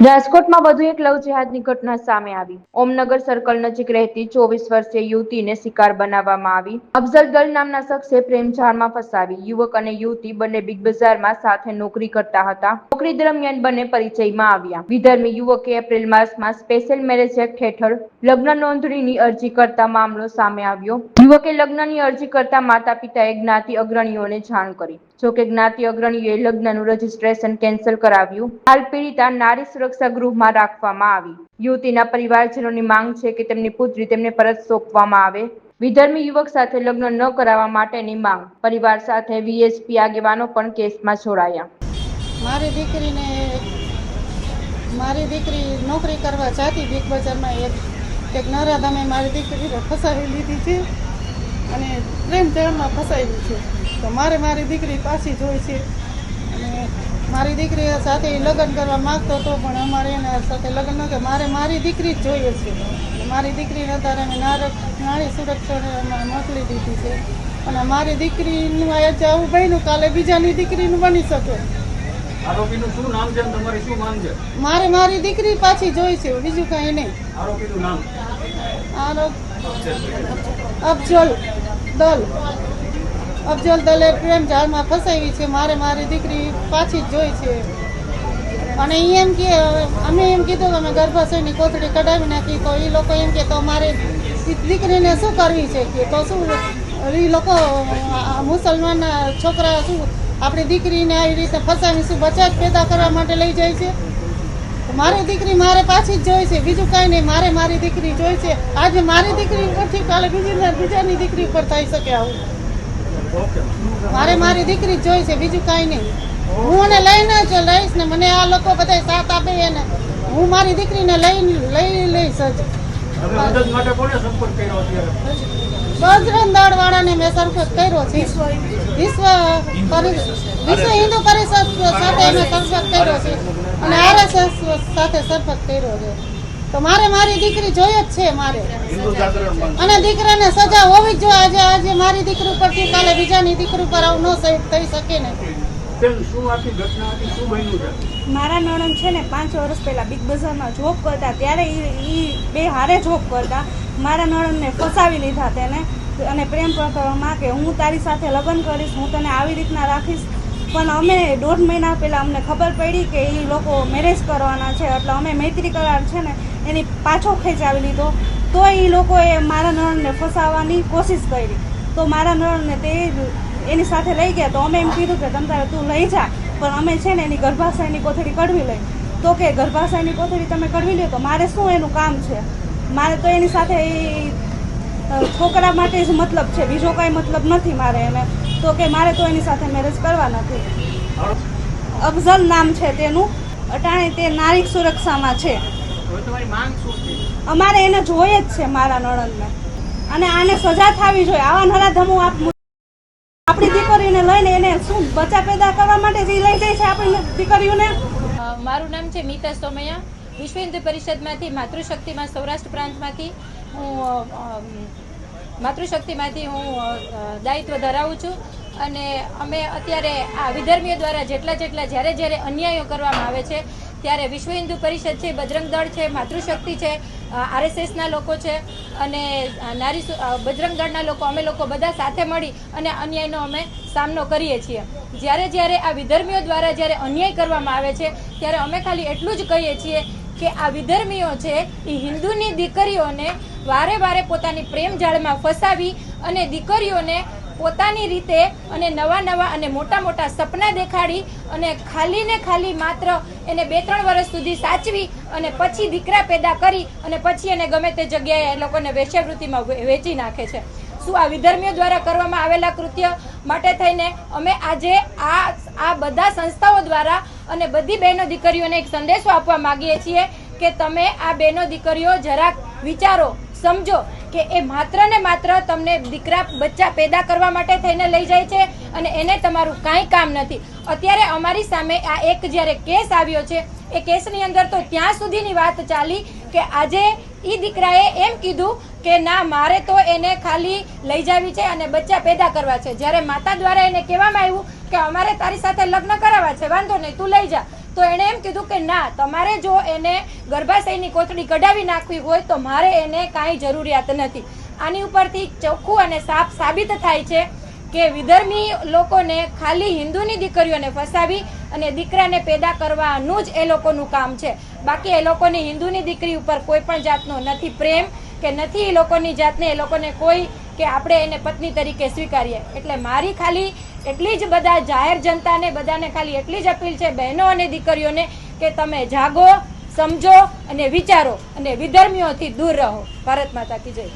રાજકોટમાં વધુ એક લવ જેહાદની ઘટના સામે આવી। ઓમનગર સર્કલ નજીક રહેતી 24 વર્ષીય યુવતીને શિકાર બનાવવામાં આવી। અફઝલ દલ નામના શખ્સે પ્રેમજાળમાં ફસાવી। યુવક અને યુવતી બંને બિગ બજારમાં સાથે નોકરી કરતા હતા। નોકરી દરમિયાન બંને પરિચયમાં આવ્યા। વિધર્મી યુવકે એપ્રિલ માસમાં સ્પેશિયલ મેરેજ એક્ટ હેઠળ લગ્ન નોંધણીની અરજી કરતા મામલો સામે આવ્યો। યુવકે લગ્નની અરજી કરતા માતા પિતાએ જ્ઞાતિ અગ્રણીઓને જાણ કરી। જોકે જ્ઞાતિ અગ્રણીઓએ લગ્નનું રજીસ્ટ્રેશન કેન્સલ કરાવ્યું। હાલ પીડિતા નારી સુરક્ષા ગૃહમાં રાખવામાં આવી। યુવતીના પરિવારજનોની માંગ છે કે તેમની પુત્રી તેમને પરત સોંપવામાં આવે। વિધર્મી યુવક સાથે લગ્ન ન કરાવવા માટેની માંગ। પરિવાર સાથે વીએચપી આગેવાનો પણ કેસમાં જોડાયા। મારી દીકરી નોકરી કરવા જતી બિગ બજારમાં એક નરાધામે મારી દીકરીને ફસાવી લીધી છે અને પ્રેમ જાળમાં ફસાવી છે। તો મારી દીકરી પાછી જોઈ છે અને મારી દીકરી સાથે લગ્ન કરવા માગતો હતો પણ અમારે એના સાથે લગ્ન ન કે મારી દીકરી જ જોઈએ છે। મારી દીકરીને અત્યારે અમે નારી સુરક્ષાને મોકલી દીધી છે અને મારી દીકરીનું આજે આવું બન્યું કાલે બીજાની દીકરીનું બની શકે। આરોપીનું શું નામ છે? તમારી શું માંગ છે? મારી દીકરી પાછી જોઈ છે, બીજું કઈ નહીં। આરોપીનું નામ? અફઝલ દલે પ્રેમ જાળમાં ફસાવી છે। મારી દીકરી પાછી જ જોઈ છે અને અમે એમ કીધું કે અમે ગર્ભાશયની કોથળી કઢાવી નાખી। તો એ લોકો એમ કે તો મારી દીકરીને શું કરવી છે કે તો શું એ લોકો મુસલમાનના છોકરા શું આપણી દીકરીને આવી રીતે ફસાવી શું બચાવ પેદા કરવા માટે લઈ જાય છે? મારી દીકરી મારે પાછી જ જોઈ છે, બીજું કાંઈ નહીં। મારી દીકરી જોઈ છે। આજે મારી દીકરી ઉપરથી કાલે બીજાની દીકરી ઉપર થઈ શકે આવું। મારી દીકરી જોઈ છે, બીજું કાંઈ નહીં। હું એને લઈને જ લઈશ ને મને આ લોકો બધા સાથ આપે એને હું મારી દીકરીને લઈ લઈશ જ। બજરંગ દળ વાળાને મેં સંપર્ક કર્યો છે। વિશ્વ હિન્દુ પરિષદ સાથે મેં સંપર્ક કર્યો છે અને RSS સાથે સંપર્ક કર્યો છે। તો મારી દીકરી જોઈએ જ છે અને દીકરાને સજા હોવી જ જોઈએ। આજે મારી દીકરી ઉપરથી કાલે બીજાની દીકરી ઉપર આવું ન થઈ શકે ને। મારા નણંદ છે ને 5 વર્ષ પહેલા બિગ બજારમાં જોબ કરતા ત્યારે એ બે હારે જોબ કરતા। મારા નણંદને ફસાવી લીધા તેને અને પ્રેમ કરવામાં કે હું તારી સાથે લગ્ન કરીશ, હું તને આવી રીતના રાખીશ। પણ અમે 1.5 મહિના પહેલાં અમને ખબર પડી કે એ લોકો મેરેજ કરવાના છે એટલે અમે મૈત્રી કરાર છે ને એની પાછો ખેંચાવી લીધો। તો એ લોકોએ મારા નણંદને ફસાવવાની કોશિશ કરી। તો મારા નણંદને તે એની સાથે લઈ ગયા। તો અમે એમ કીધું કે તમ તારે તું લઈ જા પણ અમે છે ને એની ગર્ભાશયની કોથળી કઢવી લઈ। તો કે ગર્ભાશયની કોથળી તમે કઢવી લો તો મારે શું એનું કામ છે? મારે તો એની સાથે છોકરા માટે જ મતલબ છે, બીજો કાંઈ મતલબ નથી મારે એને। તો કે મારે તો એની સાથે મેરેજ કરવા નથી। અફઝલ નામ છે તેનું, અટાણે તે નારી સુરક્ષામાં છે। અમારે એને જોઈએ જ છે મારા નણંદને અને આને સજા થવી જોઈએ। આવા નરાધમો આપણી દીકરીને લઈને એને શું બચ્ચા પેદા કરવા માટે જ લઈ જાય છે આપણી દીકરીઓને। મારું નામ છે મીતા સોમૈયા। વિશ્વ હિન્દુ પરિષદમાંથી માતૃશક્તિમાં સૌરાષ્ટ્ર પ્રાંતમાંથી હું દાયિત્વ ધરાવું છું અને અમે અત્યારે આ વિધર્મીઓ દ્વારા જ્યારે અન્યાયો કરવામાં આવે છે ત્યારે વિશ્વ હિન્દુ પરિષદ છે, બજરંગ દળ છે, માતૃશક્તિ છે, RSSના લોકો છે અને બજરંગ દળના લોકો અમે લોકો બધા સાથે મળી અને અન્યાયનો અમે સામનો કરીએ છીએ। જ્યારે આ વિધર્મીઓ દ્વારા જ્યારે અન્યાય કરવામાં આવે છે ત્યારે અમે ખાલી એટલું જ કહીએ છીએ કે આ વિધર્મીઓ છે એ હિન્દુની દીકરીઓને વારે પોતાની પ્રેમ જાળમાં ફસાવી અને દીકરીઓને પોતાની રીતે અને નવા અને મોટા સપના દેખાડી અને ખાલી માત્ર એને 2-3 વર્ષ સુધી સાચવી અને પછી દીકરા પેદા કરી અને પછી એને ગમે તે જગ્યાએ એ લોકોને વેશ્યાવૃત્તિમાં વેચી નાખે છે। શું આ વિધર્મીઓ દ્વારા કરવામાં આવેલા કૃત્ય માટે થઈને અમે આજે આ બધા સંસ્થાઓ દ્વારા અને બધી બહેનો દીકરીઓને એક સંદેશો આપવા માંગીએ છીએ કે તમે આ બહેનો દીકરીઓ જરાક વિચારો, સમજો કે એ માત્ર ને માત્ર તમને દીકરા બચ્ચા પેદા કરવા માટે થઈને લઈ જાય છે અને એને તમારું કાંઈ કામ નથી। અત્યારે અમારી સામે આ એક જ્યારે કેસ આવ્યો છે એ કેસની અંદર તો ત્યાં સુધીની વાત ચાલી કે આજે એ દીકરાએ એમ કીધું કે ના મારે તો એને ખાલી લઈ જાવી છે અને બચ્ચા પેદા કરવા છે। જ્યારે માતા દ્વારા એને કહેવામાં આવ્યું કે અમારે તારી સાથે લગ્ન કરાવવા છે, વાંધો નહીં તું લઈ જા, તો એણે એમ કીધું કે ના, તમારે જો એને ગર્ભાશયની કોથળી કઢાવી નાખવી હોય તો મારે એને કાંઈ જરૂરિયાત નથી. આની ઉપરથી ચોખ્ખું અને સાફ સાબિત થાય છે કે વિધર્મી લોકોને ખાલી હિન્દુની દીકરીઓને ફસાવી અને દીકરાને પેદા કરવાનું જ એ લોકોનું કામ છે. બાકી એ લોકોની હિન્દુની દીકરી ઉપર કોઈ પણ જાતનો નથી પ્રેમ કે નથી એ લોકોની જાતને એ લોકોને કોઈ કે આપણે એને પત્ની તરીકે સ્વીકારીએ. એટલે મારી ખાલી એટલી જ બધા જાહેર જનતાને બધાને ખાલી એટલી જ અપીલ છે, બહેનો અને દીકરીઓને, કે તમે જાગો, સમજો અને વિચારો અને વિધર્મીઓથી દૂર રહો. ભારત માતા કી જય.